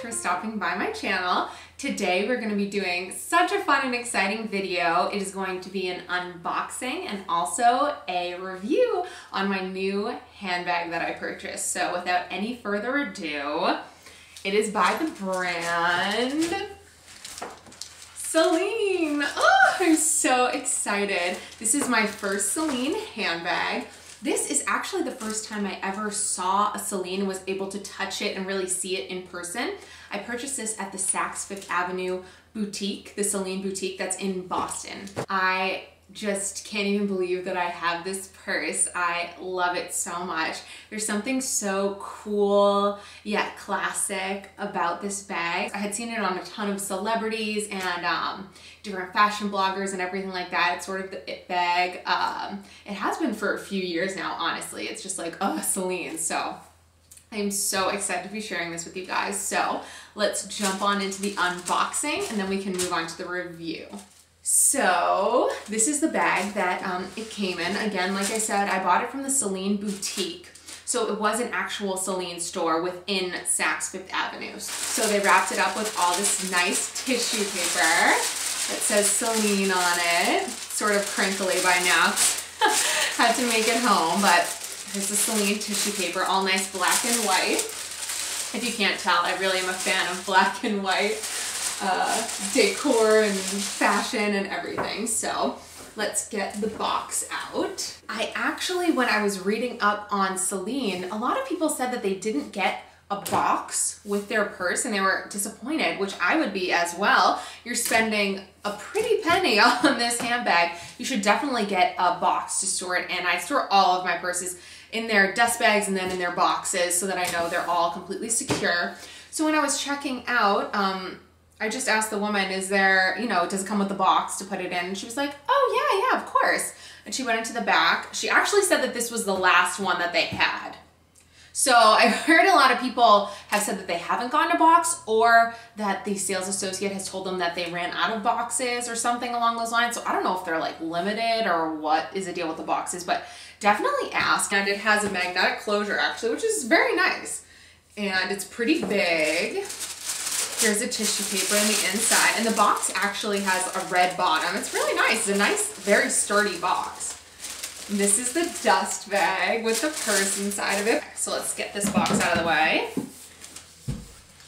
For stopping by my channel. Today we're going to be doing such a fun and exciting video. It is going to be an unboxing and also a review on my new handbag that I purchased. So without any further ado, it is by the brand Celine. Oh, I'm so excited. This is my first Celine handbag. This is actually the first time I ever saw a Celine and was able to touch it and really see it in person. I purchased this at the Saks Fifth Avenue boutique, the Celine boutique that's in Boston. I just can't even believe that I have this purse. I love it so much. There's something so cool yet classic about this bag. I had seen it on a ton of celebrities and different fashion bloggers and everything like that. It's sort of the it bag. It has been for a few years now, honestly. It's just like, oh, Celine. So I'm so excited to be sharing this with you guys. So let's jump on into the unboxing and then we can move on to the review. So this is the bag that it came in. Again, like I said, I bought it from the Celine boutique. So it was an actual Celine store within Saks Fifth Avenue. So they wrapped it up with all this nice tissue paper that says Celine on it. Sort of crinkly by now. Had to make it home, but here's the Celine tissue paper, all nice black and white. If you can't tell, I really am a fan of black and white decor and fashion and everything. So let's get the box out. I actually, when I was reading up on Celine, a lot of people said that they didn't get a box with their purse and they were disappointed, which I would be as well. You're spending a pretty penny on this handbag. You should definitely get a box to store it in. I store all of my purses in their dust bags and then in their boxes so that I know they're all completely secure. So when I was checking out, I just asked the woman, is there, you know, does it come with the box to put it in? And she was like, oh yeah, of course. And she went into the back. She actually said that this was the last one that they had. So I've heard a lot of people have said that they haven't gotten a box or that the sales associate has told them that they ran out of boxes or something along those lines. So I don't know if they're like limited or what is the deal with the boxes, but definitely ask. And it has a magnetic closure actually, which is very nice. And it's pretty big. Here's a tissue paper in the inside, and the box actually has a red bottom. It's really nice. It's a nice, very sturdy box. And this is the dust bag with the purse inside of it. So let's get this box out of the way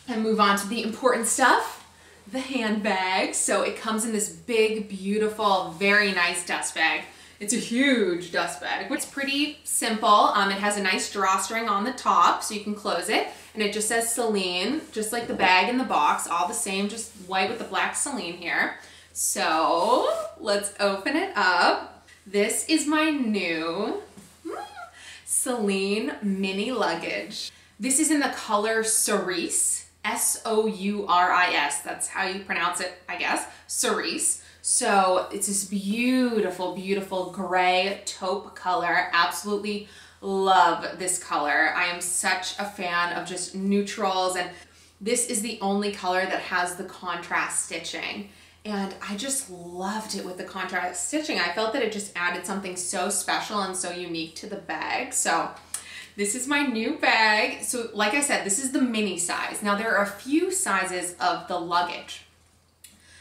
and move on to the important stuff, the handbag. So it comes in this big, beautiful, very nice dust bag. It's a huge dust bag. It's pretty simple. It has a nice drawstring on the top so you can close it. And it just says Celine, just like the bag in the box, all the same, just white with the black Celine here. So let's open it up. This is my new Celine Mini Luggage. This is in the color Souris, S-O-U-R-I-S. That's how you pronounce it, I guess, Souris. So it's this beautiful, beautiful gray taupe color. Absolutely love this color. I am such a fan of just neutrals, and this is the only color that has the contrast stitching. And I just loved it with the contrast stitching. I felt that it just added something so special and so unique to the bag. So this is my new bag. So like I said, this is the mini size. Now there are a few sizes of the luggage.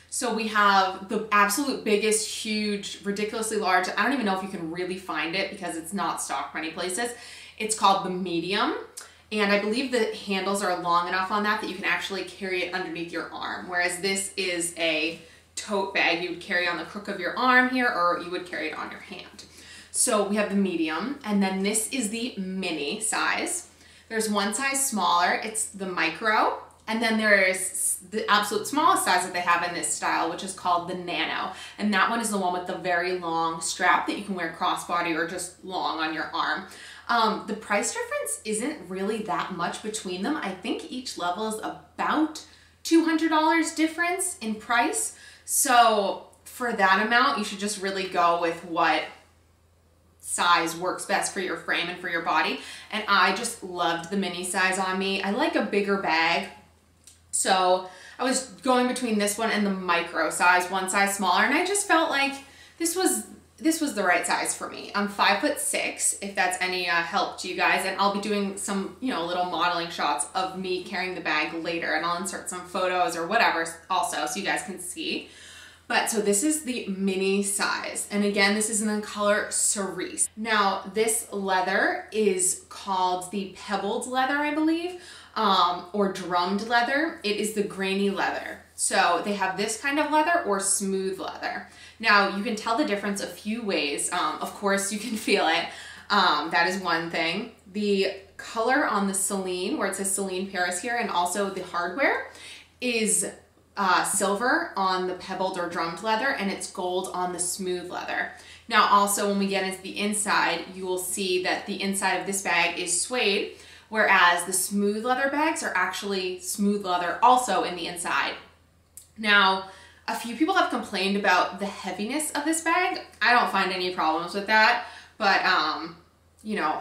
So we have the absolute biggest, huge, ridiculously large. I don't even know if you can really find it because it's not stocked many places. It's called the medium. And I believe the handles are long enough on that you can actually carry it underneath your arm. Whereas this is a tote bag you would carry on the crook of your arm here, or you would carry it on your hand. So we have the medium, and then this is the mini size. There's one size smaller, it's the micro. And then there's the absolute smallest size that they have in this style, which is called the Nano. And that one is the one with the very long strap that you can wear crossbody or just long on your arm. The price difference isn't really that much between them. I think each level is about $200 difference in price. So for that amount, you should just really go with what size works best for your frame and for your body. And I just loved the mini size on me. I like a bigger bag. So I was going between this one and the micro size, one size smaller, and I just felt like this was this was the right size for me. I'm 5'6", if that's any help to you guys, and I'll be doing some, you know, little modeling shots of me carrying the bag later, and I'll insert some photos or whatever also so you guys can see. But so this is the mini size, and again, this is in the color Cerise. Now, this leather is called the pebbled leather, I believe, or drummed leather. It is the grainy leather. So they have this kind of leather or smooth leather. Now, you can tell the difference a few ways. Of course, you can feel it. That is one thing. The color on the Celine, where it says Celine Paris here, and also the hardware, is silver on the pebbled or drummed leather, and it's gold on the smooth leather. Now also, when we get into the inside, you will see that the inside of this bag is suede, whereas the smooth leather bags are actually smooth leather also in the inside. Now, a few people have complained about the heaviness of this bag. I don't find any problems with that, but you know,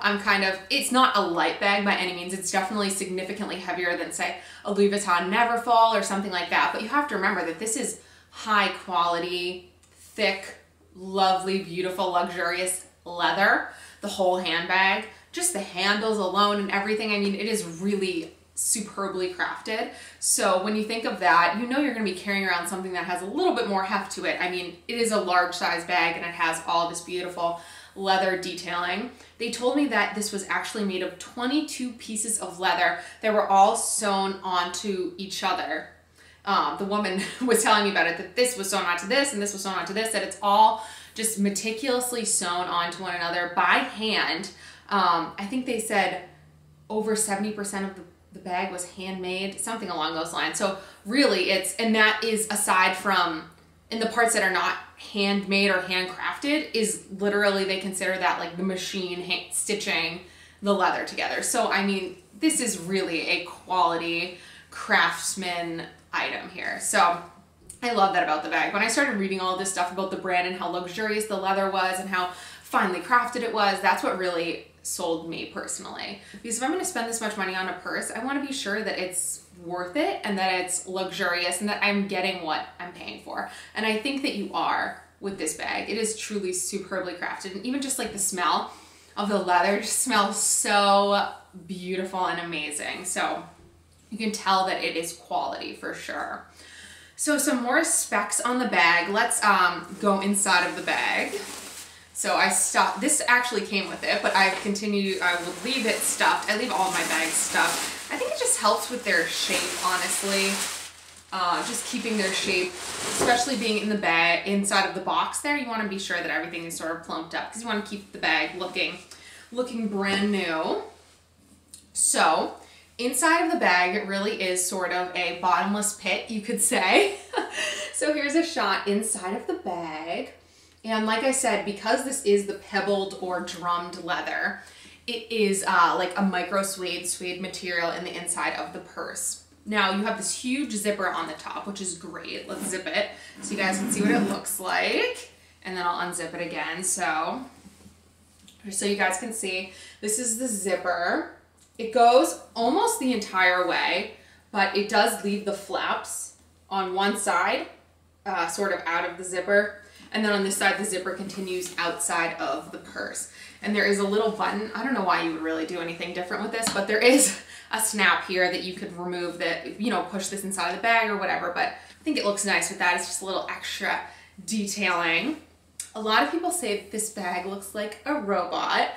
it's not a light bag by any means. It's definitely significantly heavier than, say, a Louis Vuitton Neverfull or something like that. But you have to remember that this is high quality, thick, lovely, beautiful, luxurious leather. The whole handbag, just the handles alone and everything. I mean, it is really superbly crafted. So when you think of that, you know you're going to be carrying around something that has a little bit more heft to it. I mean, it is a large size bag and it has all this beautiful leather detailing. They told me that this was actually made of 22 pieces of leather that were all sewn onto each other. The woman was telling me about it, that this was sewn onto this and this was sewn onto this, that it's all just meticulously sewn onto one another by hand. I think they said over 70% of the bag was handmade, something along those lines. So really and that is aside from, in the parts that are not handmade or handcrafted, is literally, they consider that like the machine stitching the leather together. So I mean, this is really a quality craftsman item here. So I love that about the bag. When I started reading all this stuff about the brand and how luxurious the leather was and how finely crafted it was, that's what really sold me personally. Because if I'm going to spend this much money on a purse, I want to be sure that it's worth it and that it's luxurious and that I'm getting what I'm paying for. And I think that you are with this bag. It is truly superbly crafted, and even just like the smell of the leather just smells so beautiful and amazing. So you can tell that it is quality for sure. So some more specs on the bag. Let's go inside of the bag. So I stopped, this actually came with it, but I've continued, I will leave it stuffed. I leave all my bags stuffed. I think it just helps with their shape, honestly. Just keeping their shape, especially being in the bag, inside of the box there, you want to be sure that everything is sort of plumped up because you want to keep the bag looking brand new. So inside of the bag, it really is sort of a bottomless pit, you could say. So here's a shot inside of the bag. And like I said, because this is the pebbled or drummed leather, it is like a micro suede material in the inside of the purse. Now you have this huge zipper on the top, which is great. Let's zip it so you guys can see what it looks like. And then I'll unzip it again. So you guys can see, this is the zipper. It goes almost the entire way, but it does leave the flaps on one side, sort of out of the zipper. And then on this side, the zipper continues outside of the purse. And there is a little button. I don't know why you would really do anything different with this, but there is a snap here that you could remove that, you know, push this inside of the bag or whatever. But I think it looks nice with that. It's just a little extra detailing. A lot of people say that this bag looks like a robot.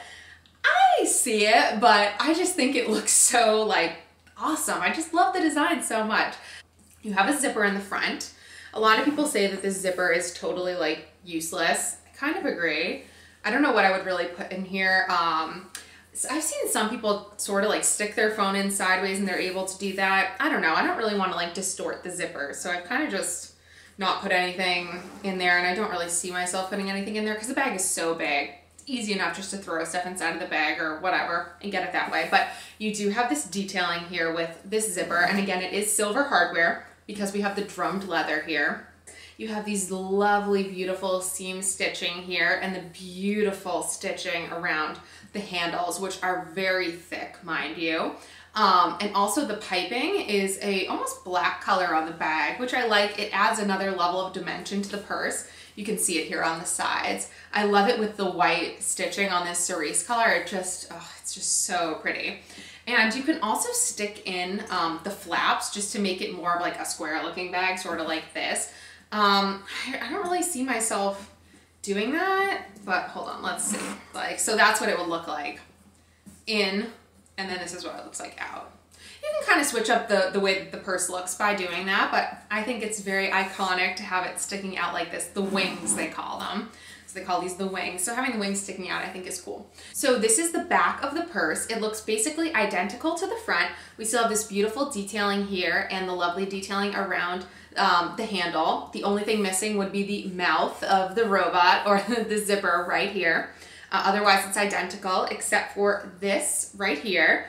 I see it, but I just think it looks so like awesome. I just love the design so much. You have a zipper in the front. A lot of people say that this zipper is totally like useless. I kind of agree. I don't know what I would really put in here. I've seen some people sort of like stick their phone in sideways and they're able to do that. I don't know. I don't really want to like distort the zipper. So I've kind of just not put anything in there, and I don't really see myself putting anything in there because the bag is so big. It's easy enough just to throw stuff inside of the bag or whatever and get it that way. But you do have this detailing here with this zipper. And again, it is silver hardware, because we have the drummed leather here. You have these lovely, beautiful seam stitching here and the beautiful stitching around the handles, which are very thick, mind you. And also the piping is a almost black color on the bag, which I like. It adds another level of dimension to the purse. You can see it here on the sides. I love it with the white stitching on this cerise color. It just, oh, it's just so pretty. And you can also stick in the flaps just to make it more of like a square looking bag, sort of like this. I don't really see myself doing that, but hold on, let's see. Like, so that's what it would look like in, and then this is what it looks like out. You can kind of switch up the way that the purse looks by doing that, but I think it's very iconic to have it sticking out like this. The wings, they call them. So they call these the wings. So having the wings sticking out, I think is cool. So this is the back of the purse. It looks basically identical to the front. We still have this beautiful detailing here and the lovely detailing around the handle. The only thing missing would be the mouth of the robot or the zipper right here. Otherwise, it's identical except for this right here.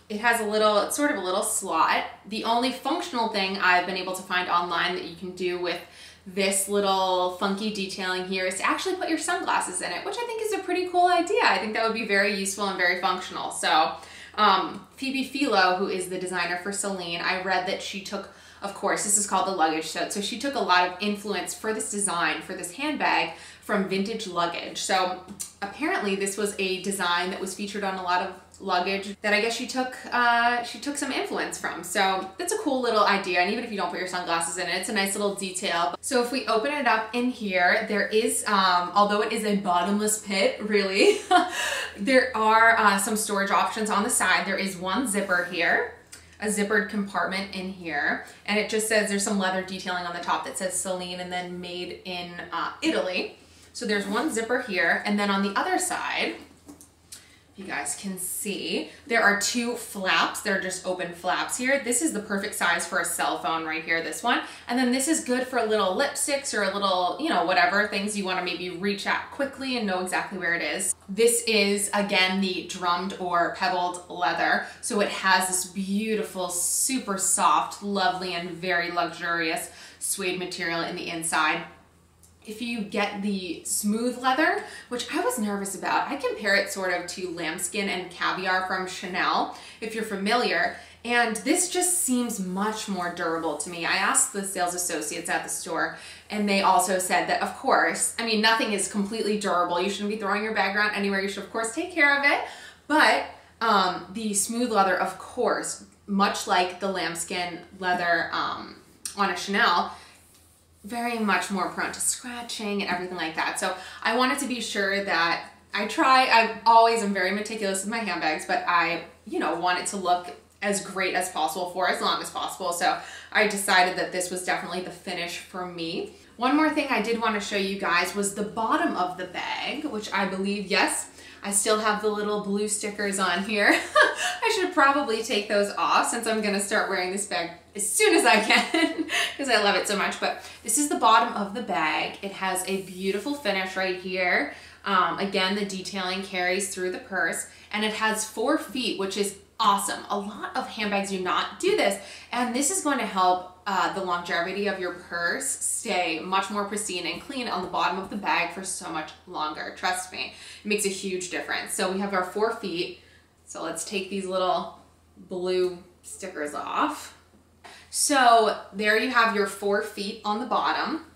It has a little, it's sort of a little slot. The only functional thing I've been able to find online that you can do with this little funky detailing here is to actually put your sunglasses in it, which I think is a pretty cool idea. I think that would be very useful and very functional. So Phoebe Philo, who is the designer for Celine, I read that she took, of course, this is called the luggage tote. So she took a lot of influence for this design, for this handbag, from vintage luggage. So apparently this was a design that was featured on a lot of luggage that I guess she took some influence from. So that's a cool little idea, and even if you don't put your sunglasses in it, it's a nice little detail. So if we open it up in here, there is, although it is a bottomless pit, really, there are some storage options on the side. There is one zipper here, a zippered compartment in here, and it just says there's some leather detailing on the top that says Celine and then made in Italy. So there's one zipper here, and then on the other side, you guys can see, there are two flaps. They're just open flaps here. This is the perfect size for a cell phone right here, this one. And then this is good for little lipsticks or a little, you know, whatever things you want to maybe reach at quickly and know exactly where it is. This is, again, the drummed or pebbled leather. So it has this beautiful, super soft, lovely, and very luxurious suede material in the inside. If you get the smooth leather, which I was nervous about, I compare it sort of to lambskin and caviar from Chanel, if you're familiar, and this just seems much more durable to me. I asked the sales associates at the store, and they also said that, of course, I mean, nothing is completely durable. You shouldn't be throwing your bag around anywhere. You should, of course, take care of it, but the smooth leather, of course, much like the lambskin leather on a Chanel, very much more prone to scratching and everything like that. So I wanted to be sure that I always am very meticulous with my handbags, but I, you know, want it to look as great as possible for as long as possible. So I decided that this was definitely the finish for me. One more thing I did want to show you guys was the bottom of the bag, which I believe, yes, I still have the little blue stickers on here. I should probably take those off since I'm gonna start wearing this bag as soon as I can because I love it so much. But this is the bottom of the bag. It has a beautiful finish right here. Again, the detailing carries through the purse, and it has 4 feet, which is awesome. A lot of handbags do not do this, and this is going to help the longevity of your purse stay much more pristine and clean on the bottom of the bag for so much longer. Trust me, it makes a huge difference. So we have our 4 feet. So let's take these little blue stickers off. So there you have your 4 feet on the bottom.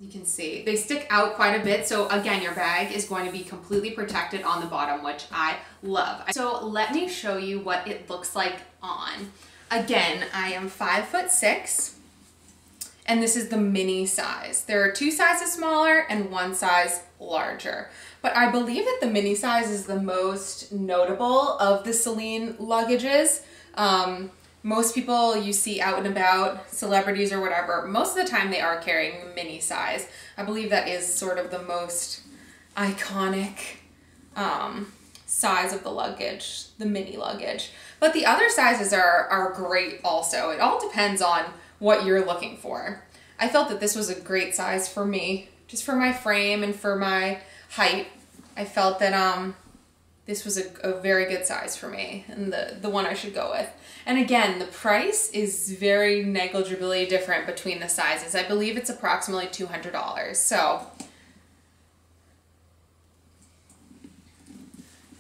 You can see they stick out quite a bit. So again, your bag is going to be completely protected on the bottom, which I love. So let me show you what it looks like on. Again, I am 5'6", and this is the mini size. There are 2 sizes smaller and 1 size larger. But I believe that the mini size is the most notable of the Celine luggages. Most people you see out and about, celebrities or whatever, most of the time they are carrying the mini size. I believe that is sort of the most iconic size of the luggage, the mini luggage. But the other sizes are great also. It all depends on what you're looking for. I felt that this was a great size for me, just for my frame and for my height. I felt that this was a very good size for me and the one I should go with. And again, the price is very negligibly different between the sizes. I believe it's approximately $200. So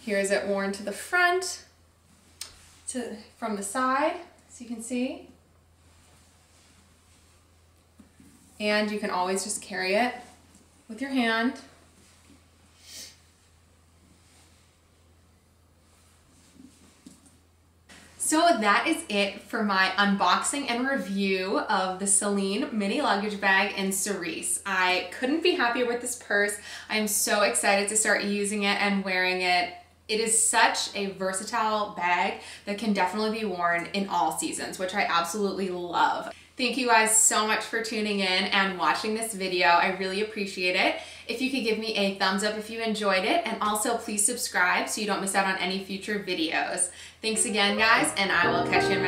here's it worn to the front, from the side, so you can see. And you can always just carry it with your hand. So that is it for my unboxing and review of the Celine Mini Luggage Bag in Souris. I couldn't be happier with this purse. I'm so excited to start using it and wearing it. It is such a versatile bag that can definitely be worn in all seasons, which I absolutely love. Thank you guys so much for tuning in and watching this video. I really appreciate it. If you could give me a thumbs up if you enjoyed it, and also please subscribe so you don't miss out on any future videos. Thanks again, guys, and I will catch you in